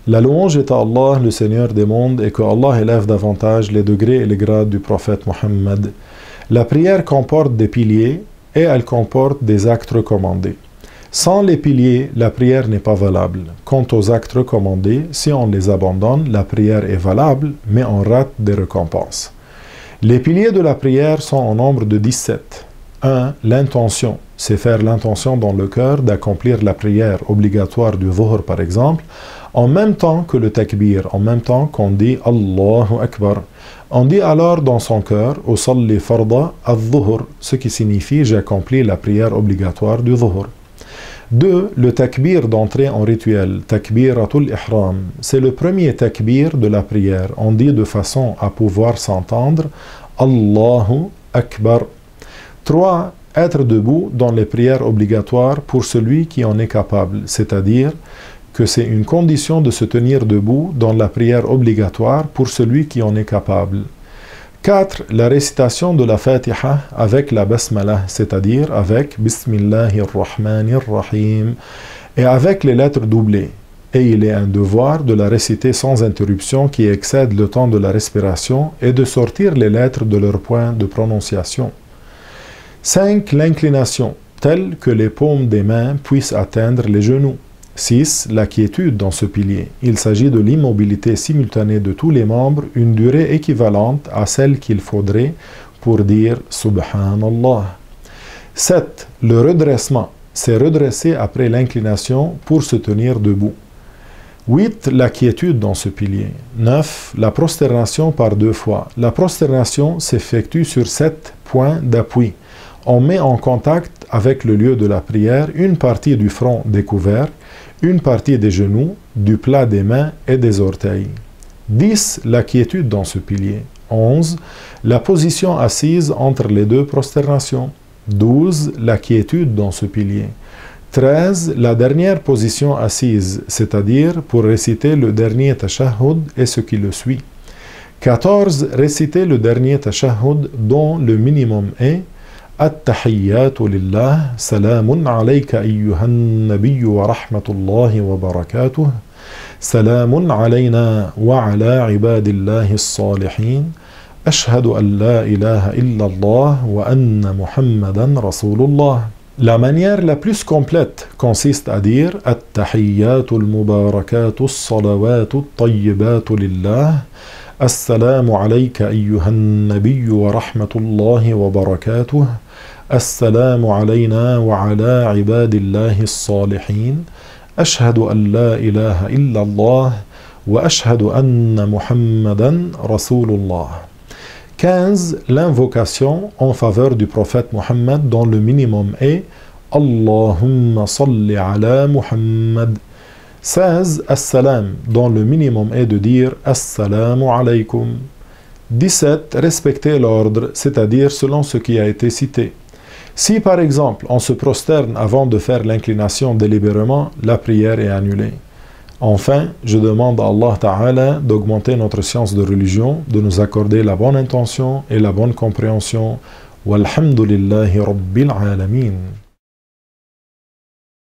La louange est à Allah, le Seigneur des mondes, et que Allah élève davantage les degrés et les grades du prophète Mohammed. La prière comporte des piliers et elle comporte des actes recommandés. Sans les piliers, la prière n'est pas valable. Quant aux actes recommandés, si on les abandonne, la prière est valable, mais on rate des récompenses. Les piliers de la prière sont au nombre de 17. 1. L'intention. C'est faire l'intention dans le cœur d'accomplir la prière obligatoire du dhuhr par exemple, en même temps que le takbir, en même temps qu'on dit Allahu Akbar. On dit alors dans son cœur Usalli farda al-dhuhr, ce qui signifie j'accomplis la prière obligatoire du dhuhr. 2. Le takbir d'entrée en rituel, takbiratul ihram. C'est le premier takbir de la prière. On dit de façon à pouvoir s'entendre Allahu Akbar. 3. Être debout dans les prières obligatoires pour celui qui en est capable, c'est-à-dire que c'est une condition de se tenir debout dans la prière obligatoire pour celui qui en est capable. 4. La récitation de la Fatiha avec la Basmala, c'est-à-dire avec Bismillahirrahmanirrahim et avec les lettres doublées. Et il est un devoir de la réciter sans interruption qui excède le temps de la respiration et de sortir les lettres de leur point de prononciation. 5. L'inclination, telle que les paumes des mains puissent atteindre les genoux. 6. La quiétude dans ce pilier. Il s'agit de l'immobilité simultanée de tous les membres, une durée équivalente à celle qu'il faudrait pour dire Subhanallah. 7. Le redressement. C'est redresser après l'inclination pour se tenir debout. 8. La quiétude dans ce pilier. 9. La prosternation par 2 fois. La prosternation s'effectue sur 7 points d'appui. On met en contact avec le lieu de la prière une partie du front découvert, une partie des genoux, du plat des mains et des orteils. 10. La quiétude dans ce pilier. 11. La position assise entre les 2 prosternations. 12. La quiétude dans ce pilier. 13. La dernière position assise, c'est-à-dire pour réciter le dernier tashahhud et ce qui le suit. 14. Réciter le dernier tashahhud dont le minimum est التحيات لله سلام عليك أيها النبي ورحمة الله وبركاته سلام علينا وعلى عباد الله الصالحين أشهد أن لا إله إلا الله وأن محمدا رسول الله. La manière la plus complète consiste à dire التحيات المباركات الصلوات الطيبات لله السلام عليك أيها النبي ورحمة الله وبركاته السلام علينا وعلى عباد الله الصالحين أشهد أن لا إله إلا الله وأشهد أن محمدا رسول الله. 15. L'invocation en faveur du prophète Mohammed dont le minimum est Allahumma salli ala Muhammad. 16. As-salam, dont le minimum est de dire Assalamu alaykum. 17. Respecter l'ordre, c'est-à-dire selon ce qui a été cité. Si par exemple on se prosterne avant de faire l'inclination délibérément, la prière est annulée. Enfin, je demande à Allah Ta'ala d'augmenter notre science de religion, de nous accorder la bonne intention et la bonne compréhension. Walhamdulillahi Rabbil Alamin.